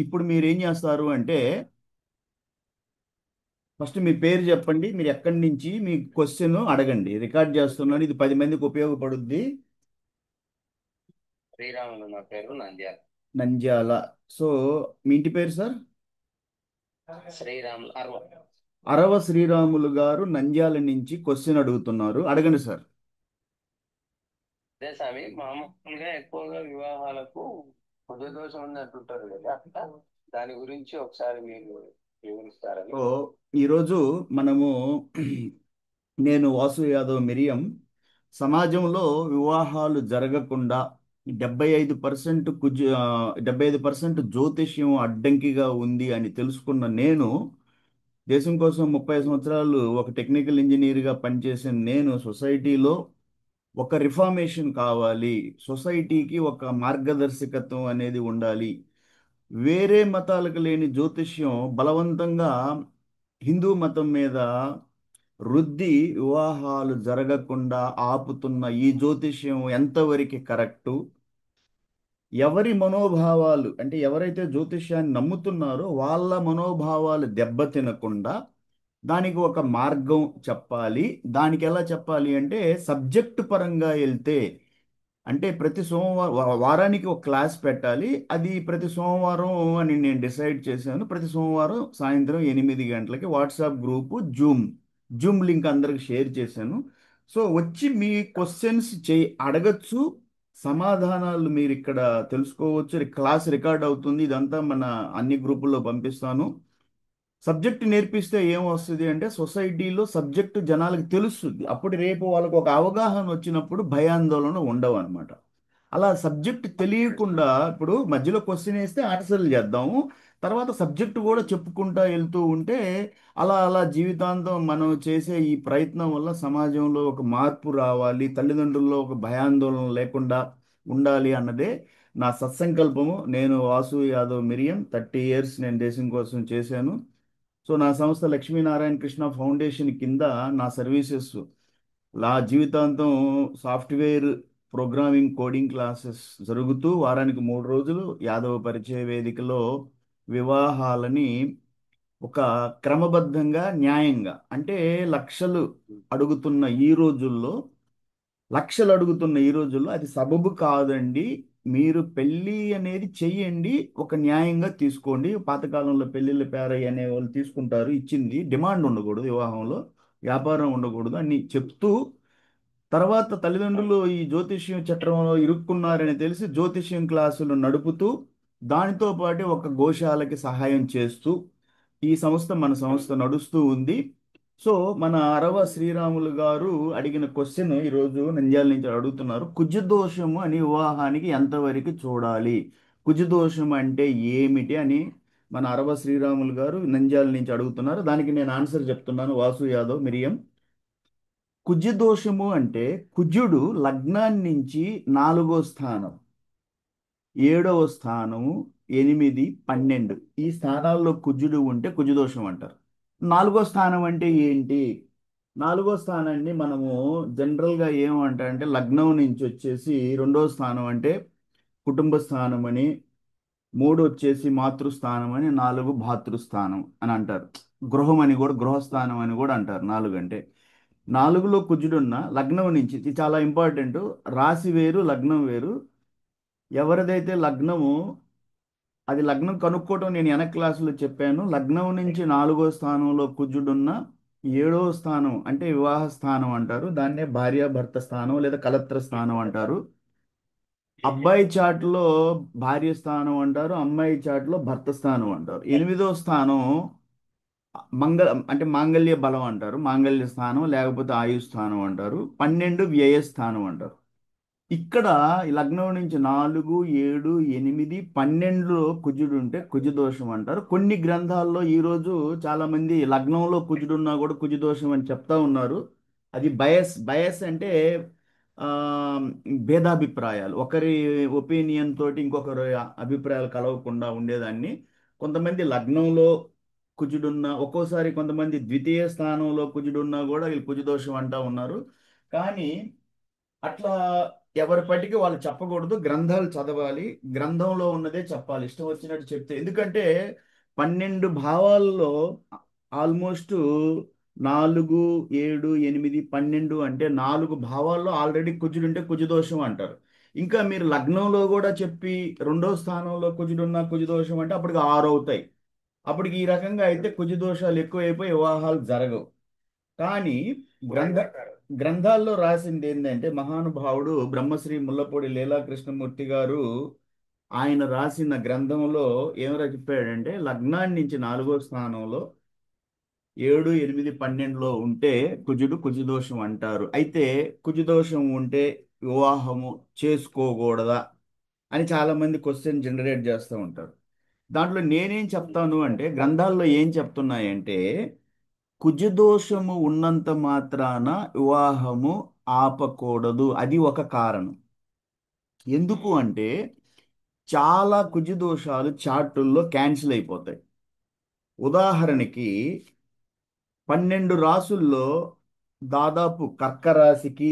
ఇప్పుడు మీరు ఏం చేస్తారు అంటే ఫస్ట్ మీ పేరు చెప్పండి, మీరు ఎక్కడి నుంచి మీ క్వశ్చన్ అడగండి. రికార్డ్ చేస్తున్నాను, ఇది 10 మందికి ఉపయోగపడుద్ది. శ్రీరాములు నా పేరు నంద్యాల. నంద్యాల. సో మీ ఇంటి పేరు సార్? శ్రీరాములు అరవ. అరవ శ్రీరాములు గారు నంద్యాల నుంచి క్వశ్చన్ అడుగుతున్నారు. అడగండి సార్. అదే స్వామి, మామూలుగా ఎక్కువగా వివాహాలకు కుజ దోషం ఉంది అంటుంటారు కదా అట్లా, దాని గురించి ఒకసారి మీరు వివరిస్తారని. సో ఈరోజు మనము నేను వాసు యాదవ్ మిరియం సమాజంలో వివాహాలు జరగకుండా 75% 75% జ్యోతిష్యం అడ్డంకిగా ఉంది అని తెలుసుకున్న నేను, దేశం కోసం 30 సంవత్సరాలు ఒక టెక్నికల్ ఇంజనీర్గా పనిచేసిన నేను, సొసైటీలో ఒక రిఫార్మేషన్ కావాలి, సొసైటీకి ఒక మార్గదర్శకత్వం అనేది ఉండాలి, వేరే మతాలకు లేని జ్యోతిష్యం బలవంతంగా హిందూ మతం మీద రుద్ది వివాహాలు జరగకుండా ఆపుతున్న ఈ జ్యోతిష్యం ఎంతవరకు కరెక్టు, ఎవరి మనోభావాలు అంటే ఎవరైతే జ్యోతిష్యాన్ని నమ్ముతున్నారో వాళ్ళ మనోభావాలు దెబ్బతినకుండా దానికి ఒక మార్గం చెప్పాలి. దానికి ఎలా చెప్పాలి అంటే సబ్జెక్టు పరంగా వెళ్తే, అంటే ప్రతి సోమవారం వారానికి ఒక క్లాస్ పెట్టాలి. అది ప్రతి సోమవారం అని నేను డిసైడ్ చేశాను. ప్రతి సోమవారం సాయంత్రం 8 గంటలకి వాట్సాప్ గ్రూపు జూమ్ లింక్ అందరికి షేర్ చేశాను. సో వచ్చి మీ క్వశ్చన్స్ అడగచ్చు, సమాధానాలు మీరు ఇక్కడ తెలుసుకోవచ్చు. క్లాస్ రికార్డ్ అవుతుంది, ఇదంతా మన అన్ని గ్రూపుల్లో పంపిస్తాను. సబ్జెక్ట్ నేర్పిస్తే ఏం వస్తుంది అంటే సొసైటీలో సబ్జెక్టు జనాలకు తెలుస్తుంది. అప్పుడు రేపు వాళ్ళకు ఒక అవగాహన వచ్చినప్పుడు భయాందోళన ఉండవు అనమాట. అలా సబ్జెక్ట్ తెలియకుండా ఇప్పుడు మధ్యలో క్వశ్చన్ వేస్తే ఆన్సర్లు చేద్దాము, తర్వాత సబ్జెక్టు కూడా చెప్పుకుంటా వెళ్తూ ఉంటే అలా అలా జీవితాంతం మనం చేసే ఈ ప్రయత్నం వల్ల సమాజంలో ఒక మార్పు రావాలి, తల్లిదండ్రుల్లో ఒక భయాందోళన లేకుండా ఉండాలి అన్నదే నా సత్సంకల్పము. నేను వాసు యాదవ్ మిరియం 30 ఇయర్స్ నేను దేశం కోసం చేశాను. సో నా సంస్థ లక్ష్మీనారాయణ కృష్ణ ఫౌండేషన్ కింద నా సర్వీసెస్ జీవితాంతం సాఫ్ట్వేర్ ప్రోగ్రామింగ్ కోడింగ్ క్లాసెస్ జరుగుతూ వారానికి 3 రోజులు యాదవ పరిచయ వేదికలో వివాహాలని ఒక క్రమబద్ధంగా న్యాయంగా, అంటే లక్షలు అడుగుతున్న ఈ రోజుల్లో లక్షలు అడుగుతున్న ఈ రోజుల్లో అది సబబు కాదండి. మీరు పెళ్ళి అనేది చెయ్యండి, ఒక న్యాయంగా తీసుకోండి. పాతకాలంలో పెళ్ళిళ్ళ పేరయ్య అనే వాళ్ళు తీసుకుంటారు, ఇచ్చింది డిమాండ్ ఉండకూడదు, వివాహంలో వ్యాపారం ఉండకూడదు అని చెప్తూ, తర్వాత తల్లిదండ్రులు ఈ జ్యోతిష్యం చట్రంలో ఇరుక్కున్నారని తెలిసి జ్యోతిష్యం క్లాసులు నడుపుతూ దానితో పాటు ఒక గోశాలకి సహాయం చేస్తూ ఈ సంస్థ మన సంస్థ నడుస్తూ ఉంది. సో మన అరవ శ్రీరాములు గారు అడిగిన క్వశ్చన్ ఈరోజు నంద్యాల నుంచి అడుగుతున్నారు, కుజదోషము అని వివాహానికి ఎంతవరకు చూడాలి, కుజదోషం అంటే ఏమిటి అని మన అరవ శ్రీరాములు గారు నంద్యాల నుంచి అడుగుతున్నారు. దానికి నేను ఆన్సర్ చెప్తున్నాను, వాసు యాదవ్ మిరియం. కుజదోషము అంటే కుజుడు లగ్నాన్ని నుంచి 4వ స్థానం, 7వ స్థానము, 8, 12 ఈ స్థానాల్లో కుజుడు ఉంటే కుజదోషం అంటారు. 4వ స్థానం అంటే ఏంటి? 4వ స్థానాన్ని మనము జనరల్గా ఏమంటారంటే లగ్నం నుంచి వచ్చేసి 2వ స్థానం అంటే కుటుంబ స్థానం అని, 3 వచ్చేసి మాతృస్థానం అని, 4 భాతృస్థానం అని అంటారు. గృహం అని కూడా, గృహస్థానం అని కూడా అంటారు 4 అంటే. 4లో కుజుడున్న లగ్నం నుంచి, ఇది చాలా ఇంపార్టెంట్, రాశి వేరు లగ్నం వేరు. ఎవరిదైతే లగ్నము, అది లగ్నం కనుక్కోవటం నేను వెనక క్లాసులో చెప్పాను. లగ్నం నుంచి 4వ స్థానంలో కుజుడున్న 7వ స్థానం అంటే వివాహ స్థానం అంటారు, దాన్నే భార్యాభర్త స్థానం లేదా కలత్ర స్థానం అంటారు. అబ్బాయి చాట్లో భార్య స్థానం అంటారు, అమ్మాయి చాట్లో భర్త స్థానం అంటారు. 8వ స్థానం అంటే మాంగళ్య బలం అంటారు, మాంగళ్య స్థానం లేకపోతే ఆయు స్థానం అంటారు. 12 వ్యయస్థానం అంటారు. ఇక్కడ ఈ లగ్నం నుంచి 4, 7, 8, 12లో కుజుడు ఉంటే కుజదోషం అంటారు. కొన్ని గ్రంథాల్లో ఈరోజు చాలా మంది లగ్నంలో కుజుడున్నా కూడా కుజదోషం అని చెప్తా ఉన్నారు. అది బయస్. బయస్ అంటే ఆ, భేదాభిప్రాయాలు, ఒకరి ఒపీనియన్ తోటి ఇంకొకరి అభిప్రాయాలు కలవకుండా ఉండేదాన్ని. కొంతమంది లగ్నంలో కుజుడున్నా, ఒక్కోసారి కొంతమంది ద్వితీయ స్థానంలో కుజుడున్నా కూడా వీళ్ళు కుజదోషం అంటా ఉన్నారు. కానీ అట్లా ఎవరి పట్టికి వాళ్ళు చెప్పకూడదు, గ్రంథాలు చదవాలి, గ్రంథంలో ఉన్నదే చెప్పాలి, ఇష్టం వచ్చినట్టు చెప్తే. ఎందుకంటే 12 భావాల్లో ఆల్మోస్ట్ 4, 7, 8, 12 అంటే 4 భావాల్లో ఆల్రెడీ కుజుడు ఉంటే కుజుదోషం అంటారు. ఇంకా మీరు లగ్నంలో కూడా చెప్పి రెండో స్థానంలో కుజుడున్న కుజుదోషం అంటే అప్పటికి 6 అవుతాయి. అప్పటికి ఈ రకంగా అయితే కుజుదోషాలు ఎక్కువైపోయి వివాహాలు జరగవు. కానీ గ్రంథ గ్రంథాల్లో రాసింది ఏంటంటే మహానుభావుడు బ్రహ్మశ్రీ ముల్లపూడి లీలాకృష్ణమూర్తి గారు ఆయన రాసిన గ్రంథంలో ఏమరా చెప్పాడంటే లగ్నాన్ని నుంచి 4వ స్థానంలో 7, 8, 12లో ఉంటే కుజుదోషం అంటారు. అయితే కుజుదోషం ఉంటే వివాహము చేసుకోకూడదా అని చాలా మంది క్వశ్చన్ జనరేట్ చేస్తూ ఉంటారు. దాంట్లో నేనేం చెప్తాను అంటే గ్రంథాల్లో ఏం చెప్తున్నాయంటే కుజదోషము ఉన్నంత మాత్రాన వివాహము ఆపకూడదు. అది ఒక కారణం. ఎందుకు అంటే చాలా కుజదోషాలు చార్టుల్లో క్యాన్సిల్ అయిపోతాయి. ఉదాహరణకి 12 రాసుల్లో దాదాపు కర్క రాశికి,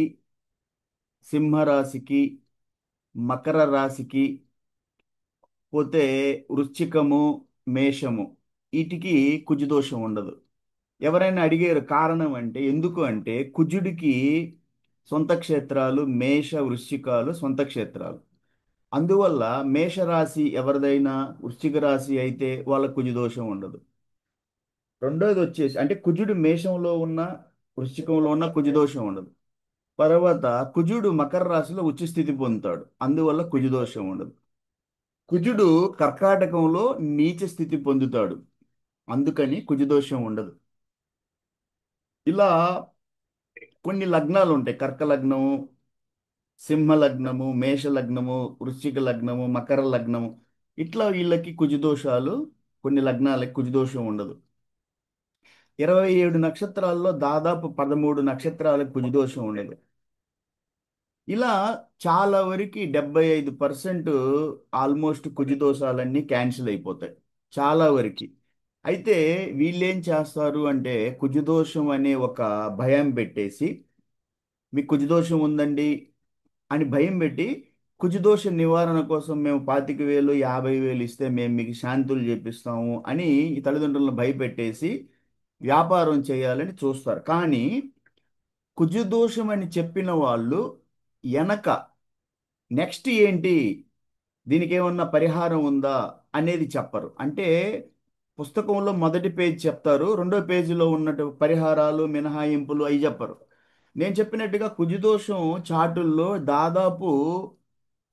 సింహరాశికి, మకర రాశికి, పోతే వృశ్చికము, మేషము, వీటికి కుజదోషం ఉండదు. ఎవరైనా అడిగారు కారణం అంటే ఎందుకు అంటే కుజుడికి సొంత క్షేత్రాలు మేష వృశ్చికాలు సొంత క్షేత్రాలు. అందువల్ల మేషరాశి ఎవరిదైనా వృశ్చిక రాశి అయితే వాళ్ళ కుజుదోషం ఉండదు. రెండోది వచ్చేసి అంటే కుజుడు మేషంలో ఉన్న వృశ్చికంలో ఉన్న కుజుదోషం ఉండదు. తర్వాత కుజుడు మకర రాశిలో ఉచ్చ స్థితి పొందుతాడు, అందువల్ల కుజుదోషం ఉండదు. కుజుడు కర్కాటకంలో నీచ స్థితి పొందుతాడు, అందుకని కుజుదోషం ఉండదు. ఇలా కొన్ని లగ్నాలు ఉంటాయి, కర్క లగ్నము, సింహ లగ్నము, మేష లగ్నము, వృశ్చిక లగ్నము, మకర లగ్నము. ఇట్లా వీళ్ళకి కుజదోషాలు, కొన్ని లగ్నాలకి కుజదోషం ఉండదు. 27 నక్షత్రాల్లో దాదాపు 13 నక్షత్రాలకు కుజదోషం ఉండదు. ఇలా చాలా వరకు 75% ఆల్మోస్ట్ కుజదోషాలన్నీ క్యాన్సిల్ అయిపోతాయి చాలా వరకు. అయితే వీళ్ళేం చేస్తారు అంటే కుజదోషం అనే ఒక భయం పెట్టేసి మీకు కుజదోషం ఉందండి అని భయం పెట్టి కుజదోష నివారణ కోసం మేము 25,000, 50,000 ఇస్తే మేము మీకు శాంతులు చేపిస్తాము అని ఈ తల్లిదండ్రులను భయపెట్టేసి వ్యాపారం చేయాలని చూస్తారు. కానీ కుజదోషం అని చెప్పిన వాళ్ళు వెనక నెక్స్ట్ ఏంటి, దీనికి ఏమన్నా పరిహారం ఉందా అనేది చెప్పరు. అంటే పుస్తకంలో మొదటి పేజ్ చెప్తారు, రెండో పేజీలో ఉన్నట్టు పరిహారాలు మినహాయింపులు అవి చెప్పరు. నేను చెప్పినట్టుగా కుజదోషం చాటుల్లో దాదాపు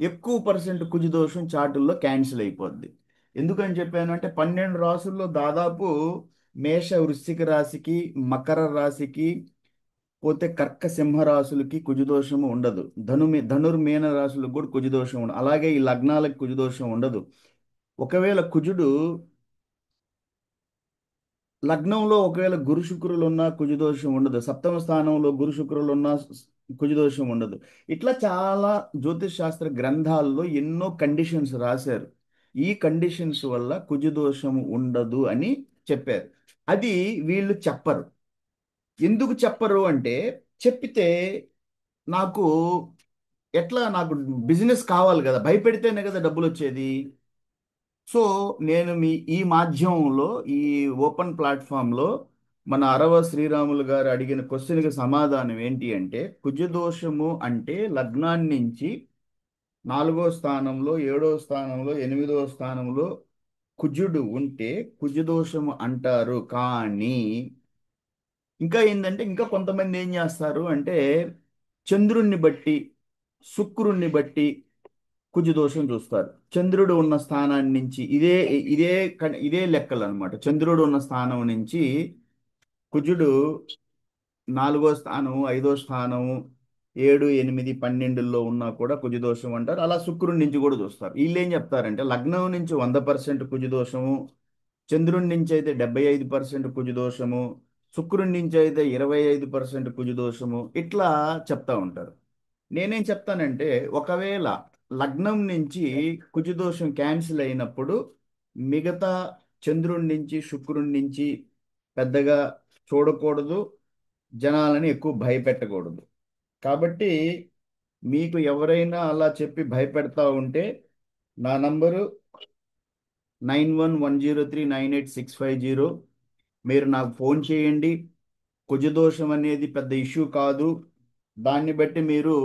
ఎక్కువ పర్సెంట్ కుజదోషం చాటుల్లో క్యాన్సిల్ అయిపోద్ది. ఎందుకని చెప్పాను అంటే 12 రాసుల్లో దాదాపు మేష వృశ్చిక రాశికి, మకర రాశికి, పోతే కర్క సింహ రాశులకి కుజదోషము ఉండదు. ధనుర్మీన రాశులకు కూడా కుజదోషం ఉండదు. అలాగే ఈ లగ్నాలకు కుజదోషం ఉండదు. ఒకవేళ కుజుడు లగ్నంలో ఒకవేళ గురు శుక్రులు ఉన్నా కుజదోషం ఉండదు. సప్తమ స్థానంలో గురు శుక్రులు ఉన్నా కుజదోషం ఉండదు. ఇట్లా చాలా జ్యోతిష్ శాస్త్ర గ్రంథాల్లో ఎన్నో కండిషన్స్ రాశారు. ఈ కండిషన్స్ వల్ల కుజదోషం ఉండదు అని చెప్పారు. అది వీళ్ళు చెప్పరు. ఎందుకు చెప్పరు అంటే చెప్పితే నాకు నాకు బిజినెస్ కావాలి కదా, భయపెడితేనే కదా డబ్బులు వచ్చేది. సో నేను ఈ మాధ్యమంలో, ఈ ఓపెన్ ప్లాట్ఫామ్లో మన అరవ శ్రీరాములు గారు అడిగిన క్వశ్చన్కి సమాధానం ఏంటి అంటే కుజదోషము అంటే లగ్నాన్ని నుంచి 4వ స్థానంలో, 7వ స్థానంలో, 8వ స్థానంలో కుజుడు ఉంటే కుజదోషము అంటారు. కానీ ఇంకా ఏంటంటే ఇంకా కొంతమంది ఏం చేస్తారు అంటే చంద్రుణ్ణి బట్టి, శుక్రుణ్ణి బట్టి కుజదోషం చూస్తారు. చంద్రుడు ఉన్న స్థానాన్ని నుంచి ఇదే ఇదే లెక్కలు అనమాట. చంద్రుడు ఉన్న స్థానం నుంచి కుజుడు 4వ స్థానం, 5వ స్థానం, 7, 8, 12లో ఉన్నా కూడా కుజదోషం అంటారు. అలా శుక్రుడి నుంచి కూడా చూస్తారు. వీళ్ళు ఏం చెప్తారంటే లగ్నం నుంచి 100% కుజదోషము, చంద్రుడి నుంచి అయితే 75% కుజదోషము, శుక్రుడి నుంచి అయితే 25% కుజదోషము, ఇట్లా చెప్తా ఉంటారు. నేనేం చెప్తానంటే ఒకవేళ లగ్నం నుంచి కుజదోషం క్యాన్సిల్ అయినప్పుడు మిగతా చంద్రుడి నుంచి, శుక్రుడి నుంచి పెద్దగా చూడకూడదు, జనాలని ఎక్కువ భయపెట్టకూడదు. కాబట్టి మీకు ఎవరైనా అలా చెప్పి భయపెడతా ఉంటే నా నంబరు 9110398650. మీరు నాకు ఫోన్ చేయండి. కుజదోషం అనేది పెద్ద ఇష్యూ కాదు. దాన్ని బట్టి మీరు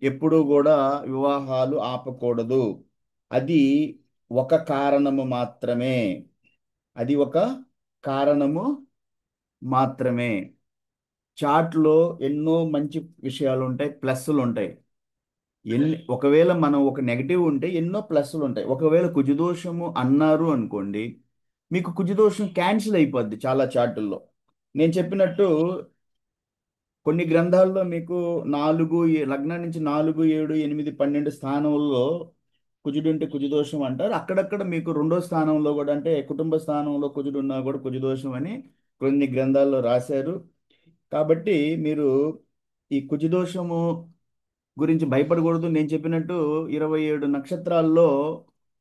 ఎప్పుడూ కూడా వివాహాలు ఆపకూడదు. అది ఒక కారణము మాత్రమే. అది ఒక కారణము మాత్రమే. చాట్లో ఎన్నో మంచి విషయాలు ఉంటాయి, ప్లస్లు ఉంటాయి. ఒకవేళ మనం ఒక నెగటివ్ ఉంటే ఎన్నో ప్లస్లు ఉంటాయి. ఒకవేళ కుజదోషము అన్నారు అనుకోండి, మీకు కుజదోషం క్యాన్సిల్ అయిపోద్ది చాలా చాటుల్లో. నేను చెప్పినట్టు కొన్ని గ్రంథాల్లో మీకు లగ్నం నుంచి 4, 7, 8, 12 స్థానంలో కుజుడు ఉంటే కుజదోషం అంటారు. అక్కడక్కడ మీకు రెండో స్థానంలో కూడా, అంటే కుటుంబ స్థానంలో కుజుడు ఉన్నా కూడా కుజదోషం అని కొన్ని గ్రంథాల్లో రాశారు. కాబట్టి మీరు ఈ కుజదోషము గురించి భయపడకూడదు. నేను చెప్పినట్టు 27 నక్షత్రాల్లో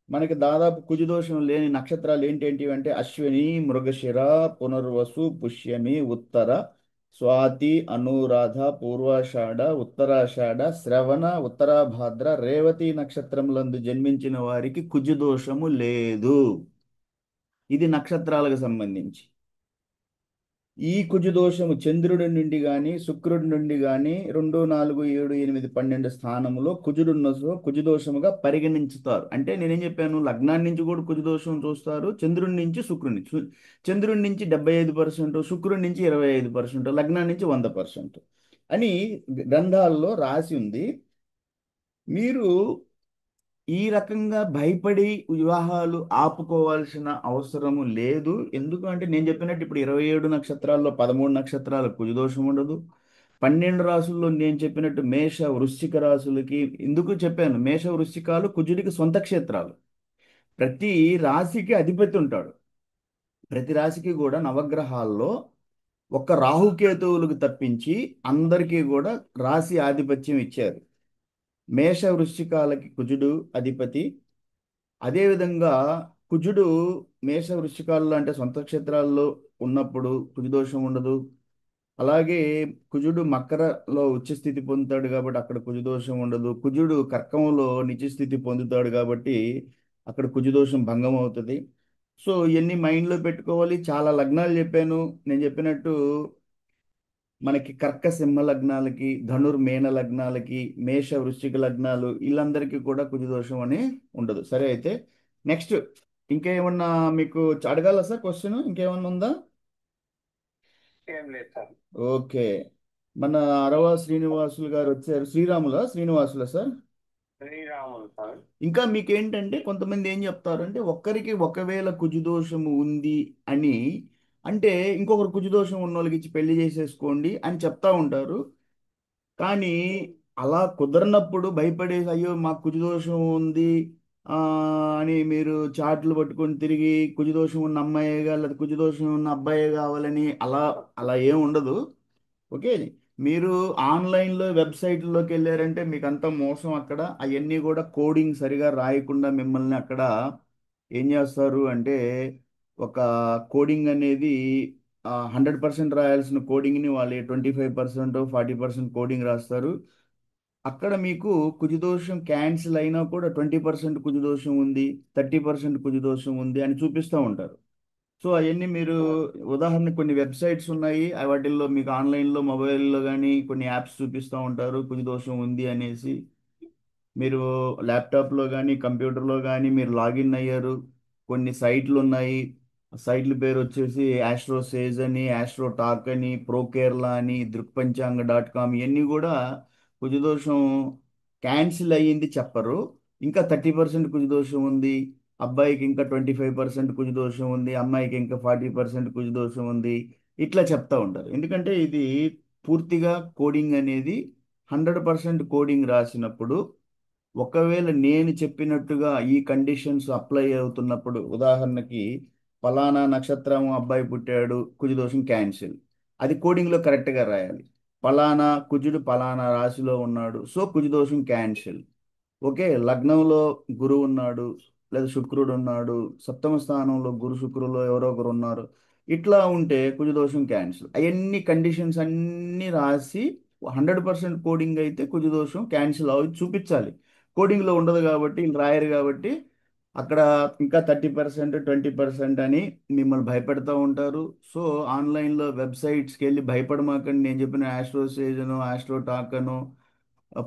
మనకి దాదాపు కుజదోషం లేని నక్షత్రాలు ఏంటేంటివి అంటే అశ్విని, మృగశిర, పునర్వసు, పుష్యమి, ఉత్తర, స్వాతి, అనురాధ, పూర్వాషాఢ, ఉత్తరాషాఢ, శ్రవణ, ఉత్తరాభాద్ర, రేవతి నక్షత్రములందు జన్మించిన వారికి కుజదోషము లేదు. ఇది నక్షత్రాలకు సంబంధించి. ఈ కుజదోషము చంద్రుడి నుండి గాని శుక్రుడి నుండి గాని 2, 4, 7, 8, 12 స్థానంలో కుజుడున్న కుజదోషముగా పరిగణించుతారు. అంటే నేనేం చెప్పాను, లగ్నాన్ని నుంచి కూడా కుజదోషం చూస్తారు, చంద్రుడి నుంచి శుక్రుని చంద్రుడి నుంచి 75%, శుక్రుడి నుంచి 25%, లగ్నాన్ని నుంచి 100% అని గ్రంథాల్లో రాసి ఉంది. మీరు ఈ రకంగా భయపడి వివాహాలు ఆపుకోవాల్సిన అవసరము లేదు. ఎందుకంటే నేను చెప్పినట్టు ఇప్పుడు 27 నక్షత్రాల్లో 13 నక్షత్రాల కుజదోషం ఉండదు. 12 రాసుల్లో నేను చెప్పినట్టు మేష వృశ్చిక రాసులకి ఎందుకు చెప్పాను, మేష వృశ్చికాలు కుజుడికి సొంత క్షేత్రాలు. ప్రతి రాశికి అధిపతి ఉంటాడు. ప్రతి రాశికి కూడా నవగ్రహాల్లో ఒక్క రాహుకేతువులకు తప్పించి అందరికీ కూడా రాశి ఆధిపత్యం ఇచ్చారు. మేష వృశ్చికాలకి కుజుడు అధిపతి. అదేవిధంగా కుజుడు మేష వృశ్చికాల్లో అంటే సొంత క్షేత్రాల్లో ఉన్నప్పుడు కుజదోషం ఉండదు. అలాగే కుజుడు మకరలో ఉచ్చ స్థితి పొందుతాడు కాబట్టి అక్కడ కుజదోషం ఉండదు. కుజుడు కర్కంలో నిత్య స్థితి పొందుతాడు కాబట్టి అక్కడ కుజదోషం భంగం అవుతుంది. సో ఇవన్నీ మైండ్లో పెట్టుకోవాలి. చాలా లగ్నాలు చెప్పాను. నేను చెప్పినట్టు మనకి కర్క సింహ లగ్నాలకి, ధనుర్మేన లగ్నాలకి, మేష వృశ్చిక లగ్నాలు వీళ్ళందరికీ కూడా కుజదోషం అని ఉండదు. సరే అయితే నెక్స్ట్ ఇంకేమన్నా మీకు అడగాల సార్ క్వశ్చన్? ఇంకేమన్నా ఉందా? ఏం లేదు సార్. ఓకే. మన అరవ శ్రీనివాసులు గారు వచ్చారు. శ్రీనివాసుల సార్. శ్రీరాములు సార్. ఇంకా మీకేంటంటే కొంతమంది ఏం చెప్తారంటే ఒక్కరికి ఒకవేళ కుజుదోషము ఉంది అని అంటే ఇంకొకరు కుజుదోషం ఉన్న వాళ్ళకి ఇచ్చి పెళ్లి చేసేసుకోండి అని చెప్తా ఉంటారు. కానీ అలా కుదరనప్పుడు భయపడేసి అయ్యో మాకు కుజదోషం ఉంది ఆ, అని మీరు చాట్లు పట్టుకొని తిరిగి కుజదోషం ఉన్న అమ్మాయిగా లేదా కుజదోషం ఉన్న అబ్బాయి కావాలని అలా అలా ఏం ఉండదు. ఓకే. మీరు ఆన్లైన్లో వెబ్సైట్లోకి వెళ్ళారంటే మీకు అంతా మోసం. అక్కడ అవన్నీ కూడా కోడింగ్ సరిగా రాయకుండా మిమ్మల్ని అక్కడ ఏం చేస్తారు అంటే ఒక కోడింగ్ అనేది 100% రాయాల్సిన కోడింగ్ని వాళ్ళు 25%, 40% కోడింగ్ రాస్తారు. అక్కడ మీకు కుజదోషం క్యాన్సిల్ అయినా కూడా 20% కుజదోషం ఉంది, 30% కుజదోషం ఉంది అని చూపిస్తూ ఉంటారు. సో అవన్నీ మీరు ఉదాహరణ కొన్ని వెబ్సైట్స్ ఉన్నాయి. వాటిల్లో మీకు ఆన్లైన్లో మొబైల్లో కానీ కొన్ని యాప్స్ చూపిస్తూ ఉంటారు కుజదోషం ఉంది అనేసి. మీరు ల్యాప్టాప్లో కానీ కంప్యూటర్లో కానీ మీరు లాగిన్ అయ్యారు. కొన్ని సైట్లు ఉన్నాయి. ఆ సైట్ల పేరు వచ్చేసి ఆస్ట్రో సేజ్ అని, ఆస్ట్రో టాక్ అని, ప్రో కేరళ అని, దృక్పంచాంగ.com ఇవన్నీ కూడా కుజదోషం క్యాన్సిల్ అయ్యింది చెప్పరు. ఇంకా 30% కుజదోషం ఉంది, అబ్బాయికి ఇంకా 25% కుజదోషం ఉంది, అమ్మాయికి ఇంకా 40% కుజదోషం ఉంది, ఇట్లా చెప్తా ఉంటారు. ఎందుకంటే ఇది పూర్తిగా కోడింగ్ అనేది 100% కోడింగ్ రాసినప్పుడు ఒకవేళ నేను చెప్పినట్టుగా ఈ కండిషన్స్ అప్లై అవుతున్నప్పుడు ఉదాహరణకి ఫలానా నక్షత్రం అబ్బాయి పుట్టాడు కుజదోషం క్యాన్సిల్, అది కోడింగ్లో కరెక్ట్గా రాయాలి. ఫలానా కుజుడు ఫలానా రాశిలో ఉన్నాడు సో కుజదోషం క్యాన్సిల్. ఓకే. లగ్నంలో గురువు ఉన్నాడు లేదా శుక్రుడు ఉన్నాడు, సప్తమ స్థానంలో గురు శుక్రులో ఎవరో ఒకరు ఉన్నారు, ఇట్లా ఉంటే కుజదోషం క్యాన్సిల్. అవన్నీ కండిషన్స్ అన్నీ రాసి 100% కోడింగ్ అయితే కుజ దోషం క్యాన్సిల్ అవి చూపించాలి. కోడింగ్లో ఉండదు కాబట్టి వీళ్ళు రాయరు కాబట్టి అక్కడ ఇంకా 30% 20% అని మిమ్మల్ని భయపెడతా ఉంటారు. సో ఆన్లైన్లో వెబ్సైట్స్కి వెళ్ళి భయపడమాకండి. నేను చెప్పిన ఆస్ట్రోసేజను ఆస్ట్రోటాకను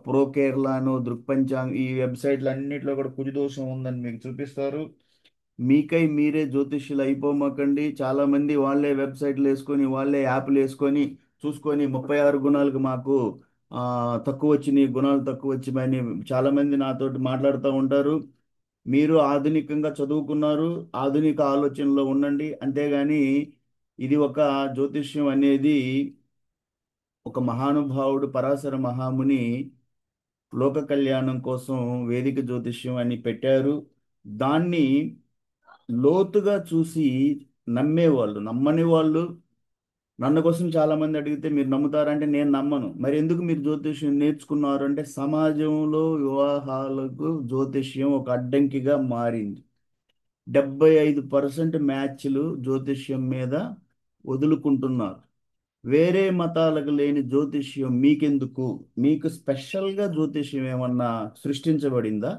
ప్రో కేరళను దృక్పంచాంగ్ ఈ వెబ్సైట్లు అన్నింటిలో కూడా కుజ దోషం ఉందని మీకు చూపిస్తారు. మీకై మీరే జ్యోతిష్యులు అయిపోమాకండి. చాలా మంది వాళ్ళే వెబ్సైట్లు వేసుకొని వాళ్ళే యాప్లు వేసుకొని చూసుకొని 36 గుణాలకు మాకు ఆ, తక్కువ వచ్చినాయి, గుణాలు తక్కువ వచ్చినాయని చాలా మంది నాతోటి మాట్లాడుతూ ఉంటారు. మీరు ఆధునికంగా చదువుకున్నారు, ఆధునిక ఆలోచనలో ఉండండి. అంతేగాని ఇది ఒక జ్యోతిష్యం అనేది ఒక మహానుభావుడు పరాశర మహాముని లోక కళ్యాణం కోసం వేదిక జ్యోతిష్యం అని పెట్టారు. దాన్ని లోతుగా చూసి నమ్మేవాళ్ళు, నమ్మని వాళ్ళు నన్ను కోసం చాలా మంది అడిగితే మీరు నమ్ముతారంటే నేను నమ్మను. మరి ఎందుకు మీరు జ్యోతిష్యం నేర్చుకున్నారు అంటే సమాజంలో వివాహాలకు జ్యోతిష్యం ఒక అడ్డంకిగా మారింది. 75% మ్యాచ్లు జ్యోతిష్యం మీద వదులుకుంటున్నారు. వేరే మతాలకు లేని జ్యోతిష్యం మీకెందుకు? మీకు స్పెషల్గా జ్యోతిష్యం ఏమన్నా సృష్టించబడిందా?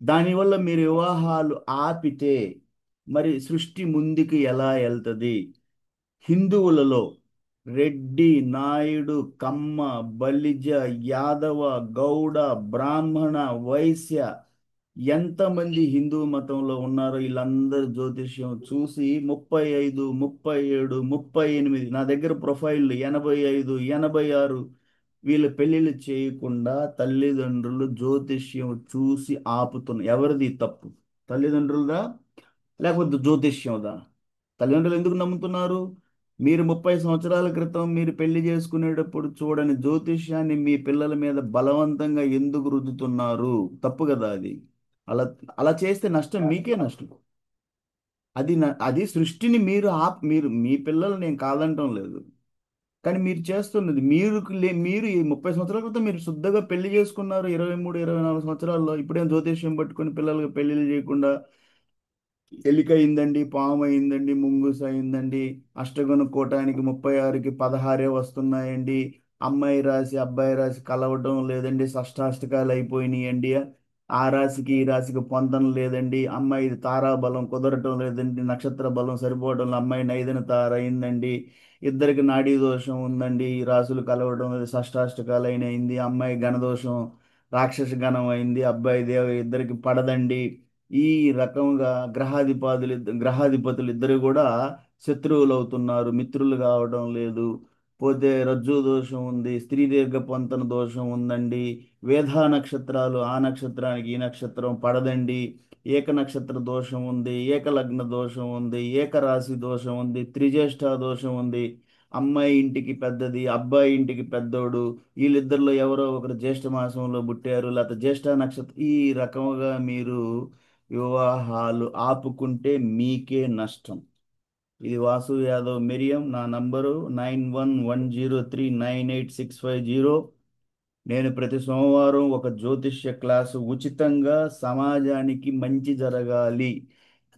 దానివల్ల మీరు వివాహాలు ఆపితే మరి సృష్టి ముందుకు ఎలా వెళ్తుంది? హిందువులలో రెడ్డి, నాయుడు, కమ్మ, బలిజ, యాదవ, గౌడ, బ్రాహ్మణ, వైశ్య ఎంతమంది హిందూ మతంలో ఉన్నారో వీళ్ళందరూ జ్యోతిష్యం చూసి 35, 37, 38 నా దగ్గర ప్రొఫైల్ 85, 86 వీళ్ళు పెళ్ళిళ్ళు చేయకుండా తల్లిదండ్రులు జ్యోతిష్యం చూసి ఆపుతున్నారు. ఎవరిది తప్పు? తల్లిదండ్రులదా లేకపోతే జ్యోతిష్యందా? తల్లిదండ్రులు ఎందుకు నమ్ముతున్నారు? మీరు 30 సంవత్సరాల క్రితం మీరు పెళ్లి చేసుకునేటప్పుడు చూడని జ్యోతిష్యాన్ని మీ పిల్లల మీద బలవంతంగా ఎందుకు రుద్దుతున్నారు? తప్పు కదా అది. అలా అలా చేస్తే నష్టం మీకే నష్టం. అది సృష్టిని మీరు మీ పిల్లలు నేను కాదంటం లేదు. కానీ మీరు చేస్తున్నది మీరు ఈ 30 సంవత్సరాల క్రితం మీరు శుద్ధగా పెళ్లి చేసుకున్నారు. 23, 24 సంవత్సరాల్లో ఇప్పుడేం జ్యోతిష్యం పట్టుకొని పిల్లలకి పెళ్లిళ్ళు చేయకుండా ఎలిక అయిందండి, పాము అయిందండి, ముంగుస అయిందండి, అష్టగుణ కూటానికి 36కి 16 వస్తున్నాయండి, అమ్మాయి రాశి అబ్బాయి రాశి కలవటం లేదండి, షష్టాష్టకాలు అయిపోయినాయండి, ఆ రాశికి ఈ రాశికి పొందడం లేదండి, అమ్మాయి తారాబలం కుదరటం లేదండి, నక్షత్ర బలం సరిపోవడం లేదు, అమ్మాయి నైదన తార అయిందండి, ఇద్దరికి నాడీ దోషం ఉందండి, ఈ రాశులు కలవడం లేదు, షష్టాష్టకాలు అయినాయింది, అమ్మాయి గణదోషం రాక్షస గణం అయింది, అబ్బాయి దేవ ఇద్దరికి పడదండి. ఈ రకంగా గ్రహాధిపతులు ఇద్దరు కూడా శత్రువులు అవుతున్నారు, మిత్రులు కావడం లేదు. పోతే రజ్జు దోషం ఉంది, స్త్రీ దీర్ఘ పొంతన దోషం ఉందండి, వేధా నక్షత్రాలు ఆ నక్షత్రానికి ఈ నక్షత్రం పడదండి, ఏక నక్షత్ర దోషం ఉంది, ఏకలగ్న దోషం ఉంది, ఏకరాశి దోషం ఉంది, త్రిజ్యేష్ఠ దోషం ఉంది, అమ్మాయి ఇంటికి పెద్దది అబ్బాయి ఇంటికి పెద్దోడు, వీళ్ళిద్దరిలో ఎవరో ఒకరు జ్యేష్ఠ మాసంలో పుట్టారు లేకపోతే జ్యేష్ఠ నక్షత్రం. ఈ రకముగా మీరు వివాహాలు ఆపుకుంటే మీకే నష్టం. ఇది వాసు యాదవ్ మిరియం. నా నంబరు 9110398650. నేను ప్రతి సోమవారం ఒక జ్యోతిష్య క్లాసు ఉచితంగా సమాజానికి మంచి జరగాలి.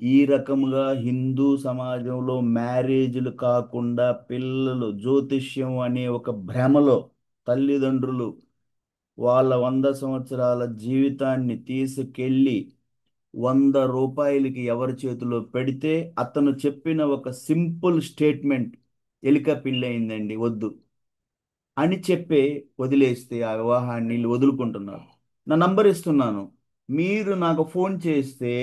ఈ రకముగా హిందూ సమాజంలో మ్యారేజ్లు కాకుండా పిల్లలు జ్యోతిష్యం అనే ఒక భ్రమలో తల్లిదండ్రులు వాళ్ళ 100 సంవత్సరాల జీవితాన్ని తీసుకెళ్ళి రూపాయలకి ఎవరి చేతిలో పెడితే అతను చెప్పిన ఒక సింపుల్ స్టేట్మెంట్ ఎలిక పిల్లయిందండి వద్దు అని చెప్పే వదిలేస్తే ఆ వివాహాన్ని వీళ్ళు వదులుకుంటున్నారు. నా నంబర్ ఇస్తున్నాను, మీరు నాకు ఫోన్ చేస్తే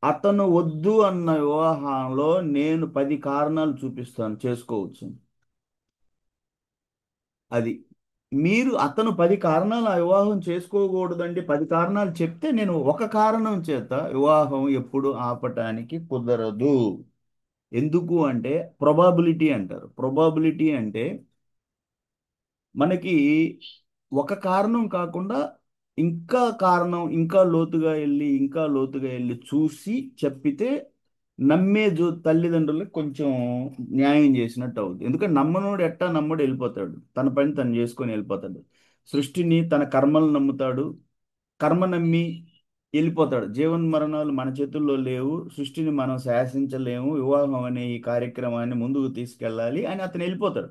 అతను వద్దు అన్న వివాహంలో నేను 10 కారణాలు చూపిస్తాను చేసుకోవచ్చు. అది మీరు అతను 10 కారణాలు ఆ వివాహం చేసుకోకూడదండి 10 కారణాలు చెప్తే నేను ఒక కారణం చేత వివాహం ఎప్పుడు ఆపటానికి కుదరదు. ఎందుకు అంటే ప్రొబాబిలిటీ అంటారు. ప్రొబాబిలిటీ అంటే మనకి ఒక కారణం కాకుండా ఇంకా కారణం ఇంకా లోతుగా వెళ్ళి ఇంకా లోతుగా వెళ్ళి చూసి చెప్పితే నమ్మే తల్లిదండ్రులకు కొంచెం న్యాయం చేసినట్టు అవుతుంది. ఎందుకంటే నమ్మనోడు ఎట్టా నమ్మడు వెళ్ళిపోతాడు, తన పని తను చేసుకొని వెళ్ళిపోతాడు. సృష్టిని తన కర్మలు నమ్ముతాడు, కర్మ నమ్మి వెళ్ళిపోతాడు. జీవన్ మరణాలు మన చేతుల్లో లేవు, సృష్టిని మనం శాసించలేము, వివాహం అనే ఈ కార్యక్రమాన్ని ముందుకు తీసుకెళ్ళాలి అని అతను వెళ్ళిపోతాడు.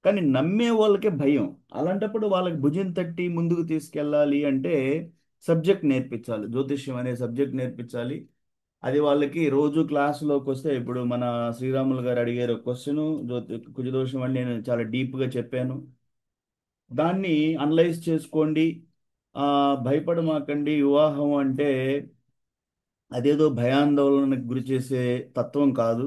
కానీ నమ్మే వాళ్ళకే భయం. అలాంటప్పుడు వాళ్ళకి భుజం తట్టి ముందుకు తీసుకెళ్ళాలి అంటే సబ్జెక్ట్ నేర్పించాలి, జ్యోతిష్యం అనే సబ్జెక్ట్ నేర్పించాలి. అది వాళ్ళకి రోజు క్లాసులోకి వస్తే, ఇప్పుడు మన శ్రీరాములు గారు అడిగారు క్వశ్చన్, కుజదోషం అని నేను చాలా డీప్గా చెప్పాను. దాన్ని అనలైజ్ చేసుకోండి. ఆ, భయపడమాకండి. వివాహం అంటే అదేదో భయాందోళనకు గురి చేసే తత్వం కాదు.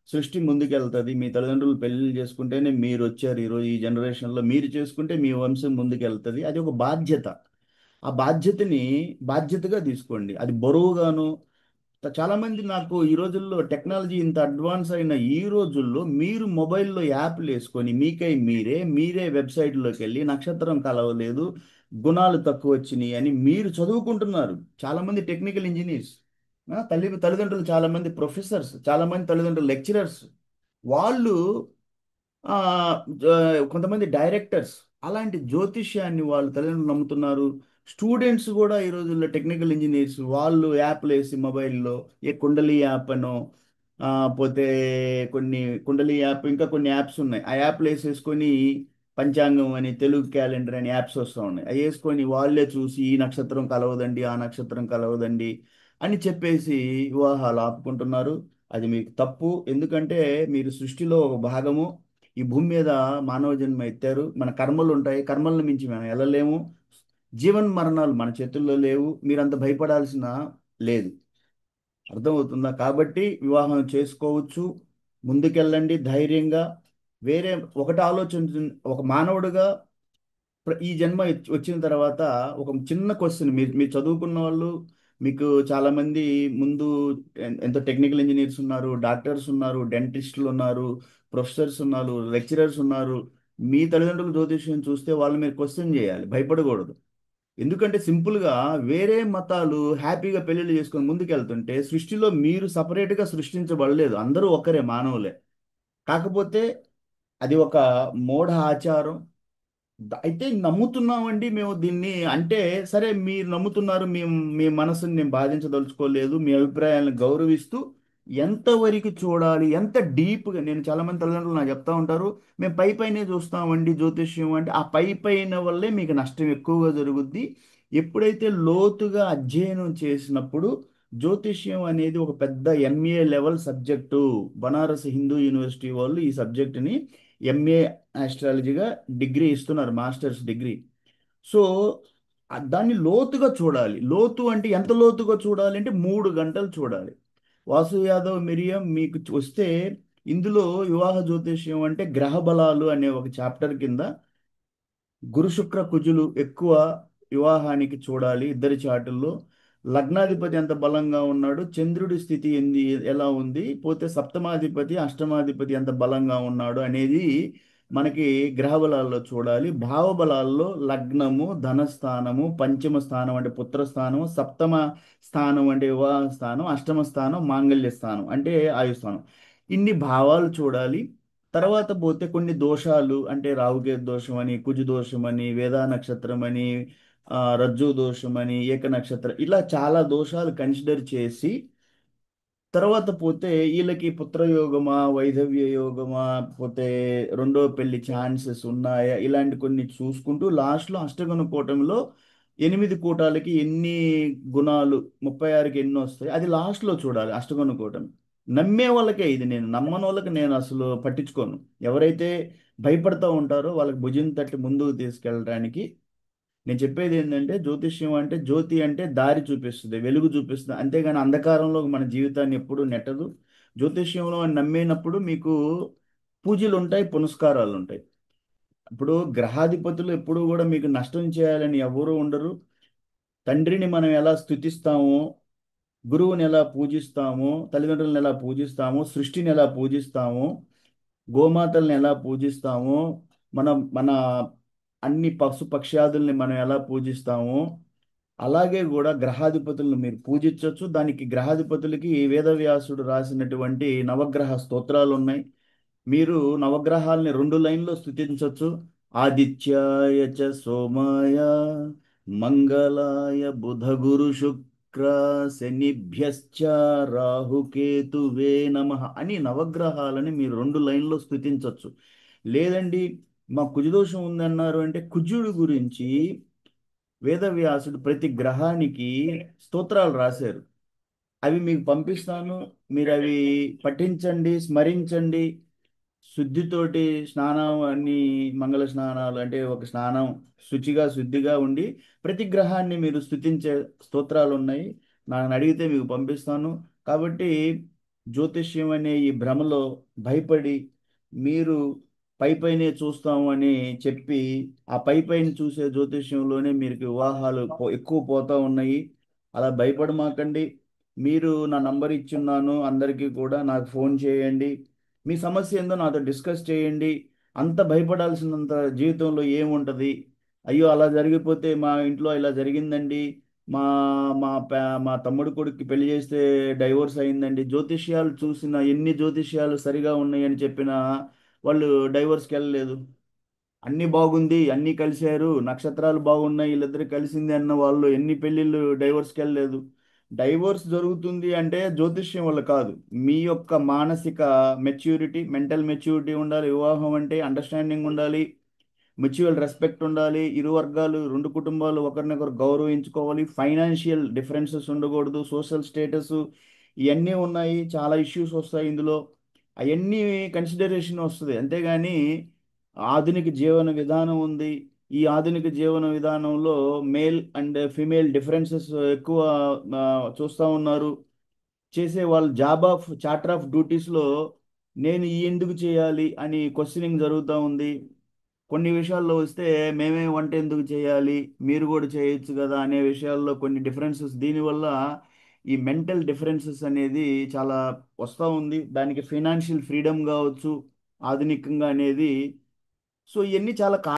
సృష్టి ముందుకెళ్తుంది. మీ తల్లిదండ్రులు పెళ్లిళ్ళు చేసుకుంటేనే మీరు వచ్చారు ఈరోజు ఈ జనరేషన్లో. మీరు చేసుకుంటే మీ వంశం ముందుకెళ్తుంది. అది ఒక బాధ్యత. ఆ బాధ్యతని బాధ్యతగా తీసుకోండి. అది బరువుగాను. చాలా మంది నాకు ఈ రోజుల్లో టెక్నాలజీ ఇంత అడ్వాన్స్ అయిన ఈ రోజుల్లో మీరు మొబైల్లో యాప్లు వేసుకొని మీకై మీరే వెబ్సైట్లోకి వెళ్ళి నక్షత్రం కలవలేదు, గుణాలు తక్కువ వచ్చినాయి అని మీరు చదువుకుంటున్నారు. చాలా మంది టెక్నికల్ ఇంజనీర్స్, తల్లిదండ్రులు చాలా మంది ప్రొఫెసర్స్, చాలా మంది తల్లిదండ్రులు లెక్చరర్స్, వాళ్ళు ఆ, కొంతమంది డైరెక్టర్స్, అలాంటి జ్యోతిష్యాన్ని వాళ్ళు తల్లిదండ్రులు నమ్ముతున్నారు. స్టూడెంట్స్ కూడా ఈ రోజుల్లో టెక్నికల్ ఇంజనీర్స్ వాళ్ళు యాప్లు వేసి మొబైల్లో, ఏ కుండలి యాప్ అనో, ఆ, పోతే కొన్ని కుండలి యాప్, ఇంకా కొన్ని యాప్స్ ఉన్నాయి. ఆ యాప్లు వేసేసుకొని పంచాంగం అని, తెలుగు క్యాలెండర్ అని యాప్స్ వస్తూ ఉన్నాయి. అవి వేసుకొని వాళ్ళే చూసి ఈ నక్షత్రం కలవదండి, ఆ నక్షత్రం కలవదండి అని చెప్పేసి వివాహాలు ఆపుకుంటున్నారు. అది మీకు తప్పు. ఎందుకంటే మీరు సృష్టిలో ఒక భాగము. ఈ భూమి మీద మానవ జన్మ ఎత్తారు. మన కర్మలు ఉంటాయి, కర్మలను మించి మనం వెళ్ళలేము. జీవన్ మరణాలు మన చేతుల్లో లేవు. మీరంత భయపడాల్సిన లేదు. అర్థమవుతుందా? కాబట్టి వివాహం చేసుకోవచ్చు. ముందుకెళ్ళండి ధైర్యంగా. వేరే ఒకటి ఆలోచన, ఒక మానవుడిగా ఈ జన్మ వచ్చిన తర్వాత ఒక చిన్న క్వశ్చన్, మీరు చదువుకున్న వాళ్ళు, మీకు చాలా మంది ముందు ఎంతో టెక్నికల్ ఇంజనీర్స్ ఉన్నారు, డాక్టర్స్ ఉన్నారు, డెంటిస్టులు ఉన్నారు, ప్రొఫెసర్స్ ఉన్నారు, లెక్చరర్స్ ఉన్నారు. మీ తల్లిదండ్రులు జ్యోతిష్యం చూస్తే వాళ్ళు మీరు క్వశ్చన్ చేయాలి, భయపడకూడదు. ఎందుకంటే సింపుల్గా వేరే మతాలు హ్యాపీగా పెళ్లిళ్ళు చేసుకొని ముందుకెళ్తుంటే సృష్టిలో మీరు సపరేట్గా సృష్టించబడలేదు, అందరూ ఒక్కరే మానవులే. కాకపోతే అది ఒక మూఢ ఆచారం. అయితే నమ్ముతున్నామండి మేము దీన్ని అంటే, సరే మీరు నమ్ముతున్నారు, మేము మీ మనసుని నేను బాధించదలుచుకోలేదు, మీ అభిప్రాయాలను గౌరవిస్తూ ఎంతవరకు చూడాలి, ఎంత డీప్గా, నేను చాలా మంది తల్లిదండ్రులు నాకు చెప్తా ఉంటారు, మేము పై పైనే చూస్తామండి జ్యోతిష్యం అంటే. ఆ పై పైన వల్లే మీకు నష్టం ఎక్కువగా జరుగుద్ది. ఎప్పుడైతే లోతుగా అధ్యయనం చేసినప్పుడు, జ్యోతిష్యం అనేది ఒక పెద్ద MA level subject. Banaras Hindu university వాళ్ళు ఈ సబ్జెక్టుని ఎంఏ ఆస్ట్రాలజీగా డిగ్రీ ఇస్తున్నారు, మాస్టర్స్ డిగ్రీ. సో దాన్ని లోతుగా చూడాలి. లోతు అంటే ఎంత లోతుగా చూడాలి అంటే 3 గంటలు చూడాలి. వాసు యాదవ్ మిరియం మీకు వస్తే, ఇందులో వివాహ జ్యోతిష్యం అంటే గ్రహ బలాలు అనే ఒక చాప్టర్ కింద గురు శుక్ర కుజులు ఎక్కువ వివాహానికి చూడాలి. ఇద్దరి చాటుల్లో లగ్నాధిపతి ఎంత బలంగా ఉన్నాడు, చంద్రుడి స్థితి ఎలా ఉంది, పోతే సప్తమాధిపతి అష్టమాధిపతి ఎంత బలంగా ఉన్నాడు అనేది మనకి గ్రహ బలాల్లో చూడాలి. భావబలాల్లో లగ్నము, ధనస్థానము, పంచమ స్థానం అంటే పుత్రస్థానం, సప్తమ స్థానం అంటే వివాహ స్థానం, అష్టమ స్థానం మాంగళ్య స్థానం అంటే ఆయుస్థానం. ఇన్ని భావాలు చూడాలి. తర్వాత పోతే కొన్ని దోషాలు అంటే రావుకేతు దోషం అని, కుజు దోషం అని, వేదా నక్షత్రం అని, రజ్జు దోషం అని, ఏక నక్షత్రం, ఇలా చాలా దోషాలు కన్సిడర్ చేసి, తర్వాత పోతే వీళ్ళకి పుత్రయోగమా, వైధవ్య యోగమా, పోతే రెండో పెళ్లి ఛాన్సెస్ ఉన్నాయా, ఇలాంటి కొన్ని చూసుకుంటూ లాస్ట్లో అష్టగుణ కూటమిలో 8 కూటాలకి ఎన్ని గుణాలు, 36కి ఎన్ని వస్తాయి, అది లాస్ట్లో చూడాలి అష్టగుణ కూటమి. నమ్మే వాళ్ళకే ఇది, నేను నమ్మని వాళ్ళకి నేను అసలు పట్టించుకోను. ఎవరైతే భయపడతా ఉంటారో వాళ్ళకి భుజం తట్టి ముందుకు తీసుకెళ్ళడానికి నేను చెప్పేది ఏంటంటే, జ్యోతిష్యం అంటే, జ్యోతి అంటే దారి చూపిస్తుంది, వెలుగు చూపిస్తుంది, అంతేగాని అంధకారంలో మన జీవితాన్ని ఎప్పుడూ నెట్టదు. జ్యోతిష్యంలో అని నమ్మినప్పుడు మీకు పూజలు ఉంటాయి, పునస్కారాలు ఉంటాయి. ఇప్పుడు గ్రహాధిపతులు ఎప్పుడూ కూడా మీకు నష్టం చేయాలని ఎవరూ ఉండరు. తండ్రిని మనం ఎలా స్థుతిస్తామో, గురువుని ఎలా పూజిస్తామో, తల్లిదండ్రులను ఎలా పూజిస్తామో, సృష్టిని ఎలా పూజిస్తామో, గోమాతల్ని ఎలా పూజిస్తామో, మన అన్ని పశు పక్ష్యాదుల్ని మనం ఎలా పూజిస్తామో, అలాగే కూడా గ్రహాధిపతులను మీరు పూజించవచ్చు. దానికి గ్రహాధిపతులకి వేదవ్యాసుడు రాసినటువంటి నవగ్రహ స్తోత్రాలు ఉన్నాయి. మీరు నవగ్రహాలని 2 లైన్లో స్తుతించవచ్చు. ఆదిత్యాయ చ సోమాయ మంగళాయ బుధ గురు శుక్ర శనిభ్యశ్చ రాహుకేతువే నమః అని నవగ్రహాలని మీరు 2 లైన్లో స్తుతించవచ్చు. లేదండి, మా కుజదోషం ఉందన్నారు అంటే కుజుడు గురించి వేదవ్యాసుడు ప్రతి గ్రహానికి స్తోత్రాలు రాశారు. అవి మీకు పంపిస్తాను. మీరు అవి పఠించండి, స్మరించండి. శుద్ధితోటి స్నానం అన్ని మంగళ స్నానాలు అంటే ఒక స్నానం శుచిగా శుద్ధిగా ఉండి ప్రతి గ్రహాన్ని మీరు స్తుతించే స్తోత్రాలు ఉన్నాయి. నన్ను అడిగితే మీకు పంపిస్తాను. కాబట్టి జ్యోతిష్యం అనే ఈ భ్రమలో భయపడి మీరు పైనే చూస్తాము అని చెప్పి ఆ పైన చూసే జ్యోతిష్యంలోనే మీకు వివాహాలు ఎక్కువ పోతా ఉన్నాయి. అలా భయపడమాకండి. మీరు నా నంబర్ ఇచ్చున్నాను, అందరికీ కూడా నాకు ఫోన్ చేయండి. మీ సమస్య ఏందో నాతో డిస్కస్ చేయండి. అంత భయపడాల్సినంత జీవితంలో ఏముంటది? అయ్యో అలా జరిగిపోతే మా ఇంట్లో ఇలా జరిగిందండి, మా మా తమ్ముడు కొడుక్కి పెళ్లి చేస్తే డైవోర్స్ అయిందండి. జ్యోతిష్యాలు చూసిన ఎన్ని జ్యోతిష్యాలు సరిగా ఉన్నాయని చెప్పినా వాళ్ళు డైవోర్స్కి వెళ్ళలేదు. అన్ని బాగుంది, అన్ని కలిశారు, నక్షత్రాలు బాగున్నాయి, వీళ్ళిద్దరు కలిసింది అన్న వాళ్ళు ఎన్ని పెళ్ళిళ్ళు డైవోర్స్కి వెళ్ళలేదు. డైవోర్స్ జరుగుతుంది అంటే జ్యోతిష్యం వల్ల కాదు. మీ యొక్క మానసిక మెచ్యూరిటీ, మెంటల్ మెచ్యూరిటీ ఉండాలి. వివాహం అంటే అండర్స్టాండింగ్ ఉండాలి, మ్యూచువల్ రెస్పెక్ట్ ఉండాలి. ఇరు వర్గాలు, రెండు కుటుంబాలు ఒకరినొకరు గౌరవించుకోవాలి. ఫైనాన్షియల్ డిఫరెన్సెస్ ఉండకూడదు. సోషల్ స్టేటస్ ఇవన్నీ ఉన్నాయి. చాలా ఇష్యూస్ వస్తాయి ఇందులో. అవన్నీ కన్సిడరేషన్ వస్తుంది. అంతేగాని ఆధునిక జీవన విధానం ఉంది. ఈ ఆధునిక జీవన విధానంలో మేల్ అండ్ ఫీమేల్ డిఫరెన్సెస్ ఎక్కువ చూస్తూ ఉన్నారు. చేసే వాళ్ళ జాబ్ ఆఫ్ చార్టర్ ఆఫ్ డ్యూటీస్లో నేను ఈ ఎందుకు చేయాలి అని క్వశ్చనింగ్ జరుగుతూ ఉంది. కొన్ని విషయాల్లో వస్తే మేమే వంట ఎందుకు చేయాలి, మీరు కూడా చేయొచ్చు కదా అనే విషయాల్లో కొన్ని డిఫరెన్సెస్, దీనివల్ల ఈ మెంటల్ డిఫరెన్సెస్ అనేది చాలా వస్తూ ఉంది. దానికి ఫైనాన్షియల్ ఫ్రీడమ్ కావచ్చు ఆధునికంగా అనేది. సో ఇవన్నీ చాలా